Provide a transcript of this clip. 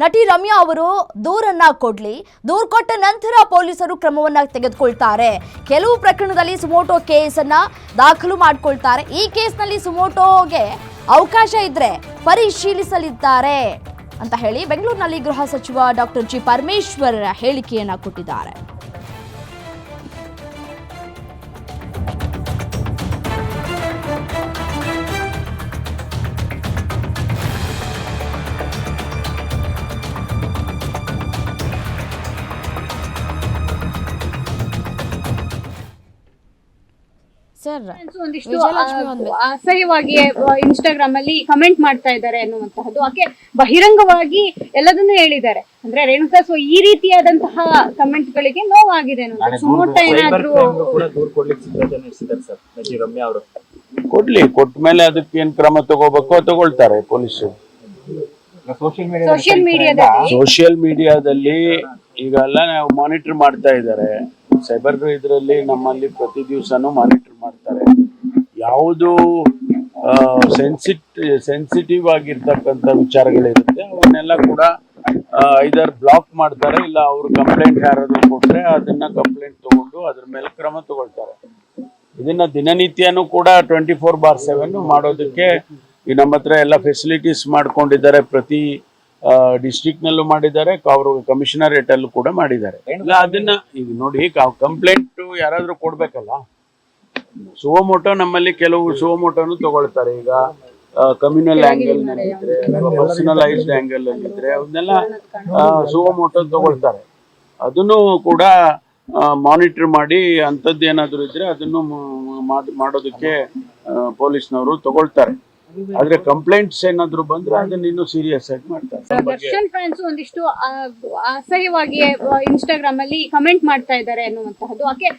ನಟಿ ರಮ್ಯಾ ಅವರು ದೂರನ್ನ ಕೊಡ್ಲಿ, ದೂರು ಕೊಟ್ಟ ನಂತರ ಪೊಲೀಸರು ಕ್ರಮವನ್ನ ತೆಗೆದುಕೊಳ್ತಾರೆ. ಕೆಲವು ಪ್ರಕರಣದಲ್ಲಿ ಸುಮೋಟೋ ಕೇಸನ್ನ ದಾಖಲು ಮಾಡಿಕೊಳ್ತಾರೆ. ಈ ಕೇಸ್ನಲ್ಲಿ ಸುಮೋಟೋಗೆ ಅವಕಾಶ ಇದ್ರೆ ಪರಿಶೀಲಿಸಲಿದ್ದಾರೆ ಅಂತ ಹೇಳಿ ಬೆಂಗಳೂರಿನಲ್ಲಿ ಗೃಹ ಸಚಿವ ಡಾಕ್ಟರ್ ಜಿ ಪರಮೇಶ್ವರ್ ಹೇಳಿಕೆಯನ್ನ ಕೊಟ್ಟಿದ್ದಾರೆ. ಒಂದಿಷ್ಟು ಅಸಹ್ಯವಾಗಿ ಇನ್ಸ್ಟಾಗ್ರಾಮ್ ಅಲ್ಲಿ ಕಮೆಂಟ್ ಮಾಡ್ತಾ ಇದ್ದಾರೆ ಅನ್ನುವಂತಹದ್ದು, ಆಕೆ ಬಹಿರಂಗವಾಗಿ ಎಲ್ಲದನ್ನೂ ಹೇಳಿದ್ದಾರೆ. ಅಂದ್ರೆ ರೇಣುಕಾ ಈ ರೀತಿಯಾದಂತಹ ಕಮೆಂಟ್ ಗಳಿಗೆ ನೋವಾಗಿದೆ ಕೊಡ್ಲಿ, ಕೊಟ್ಟ ಮೇಲೆ ಅದಕ್ಕೆ ಏನ್ ಕ್ರಮ ತಗೋಬೇಕೋ ತಗೊಳ್ತಾರೆ ಪೊಲೀಸರು. ಸೋಷಿಯಲ್ ಮೀಡಿಯಾದಲ್ಲಿ ಈಗೆಲ್ಲ ನಾವು ಮಾನಿಟರ್ ಮಾಡ್ತಾ ಇದ್ದಾರೆ. ಸೈಬರ್ ಇದರಲ್ಲಿ ನಮ್ಮಲ್ಲಿ ಪ್ರತಿ ದಿವಸನೂ ಮಾನಿಟರ್ ಮಾಡ್ತಾರೆ. ಯಾವುದು ಸೆನ್ಸಿಟಿವ್ ಆಗಿರ್ತಕ್ಕಂಥ ವಿಚಾರಗಳಿರುತ್ತೆ ಅವನ್ನೆಲ್ಲ ಕೂಡ ಐದರ್ ಬ್ಲಾಕ್ ಮಾಡ್ತಾರೆ, ಇಲ್ಲ ಅವರು ಕಂಪ್ಲೇಂಟ್ ಯಾರಾದ್ರೂ ಕೊಟ್ರೆ ಅದನ್ನ ಕಂಪ್ಲೇಂಟ್ ತಗೊಂಡು ಅದ್ರ ಮೇಲೆ ಕ್ರಮ ತಗೊಳ್ತಾರೆ. ಇದನ್ನ ದಿನನಿತ್ಯನೂ ಕೂಡ 24/7 ಮಾಡೋದಕ್ಕೆ ಈ ನಮ್ಮ ಹತ್ರ ಎಲ್ಲ ಫೆಸಿಲಿಟೀಸ್ ಮಾಡ್ಕೊಂಡಿದ್ದಾರೆ. ಪ್ರತಿ ಡಿಸ್ಟ್ರಿಕ್ಟ್ ನಲ್ಲೂ ಮಾಡಿದ್ದಾರೆ, ಅವರು ಕಮಿಷನರೇಟ್ ಅಲ್ಲೂ ಕೂಡ ಮಾಡಿದ್ದಾರೆ. ಇಲ್ಲ ಅದನ್ನ ಈಗ ನೋಡಿ, ಕಂಪ್ಲೇಂಟ್ ಯಾರಾದ್ರೂ ಕೊಡ್ಬೇಕಲ್ಲ. ಸುವಮೋಟೋ ನಮ್ಮಲ್ಲಿ ಕೆಲವು ಸುವಮೋಟೋನು ತಗೊಳ್ತಾರೆ. ಈಗ ಕಮ್ಯುನಲ್ ಆಂಗಲ್ ನಲ್ಲಿದ್ರೆ, ಪರ್ಸನಲೈಸ್ಡ್ ಆಂಗಲ್ ಅಲ್ಲಿದ್ರೆ ಅವನ್ನೆಲ್ಲ ಸುವಮೋಟೋ ತಗೊಳ್ತಾರೆ. ಅದನ್ನು ಕೂಡ ಮಾನಿಟರ್ ಮಾಡಿ ಅಂಥದ್ದು ಏನಾದ್ರು ಇದ್ರೆ ಅದನ್ನು ಮಾಡೋದಕ್ಕೆ ಪೊಲೀಸ್ನವರು ತಗೊಳ್ತಾರೆ. ಆದ್ರೆ ಕಂಪ್ಲೇಂಟ್ಸ್ ಏನಾದ್ರು ಬಂದ್ರೆ ಅದನ್ನ ಇನ್ನೂ ಸೀರಿಯಸ್ ಆಗಿ ಮಾಡ್ತಾರೆ. ದರ್ಶನ್ ಫ್ಯಾನ್ಸ್ ಒಂದಿಷ್ಟು ಅಸಹ್ಯವಾಗಿ ಇನ್ಸ್ಟಾಗ್ರಾಮ್ ಅಲ್ಲಿ ಕಮೆಂಟ್ ಮಾಡ್ತಾ ಇದ್ದಾರೆ ಅನ್ನುವಂತಹದ್ದು, ಆಕೆ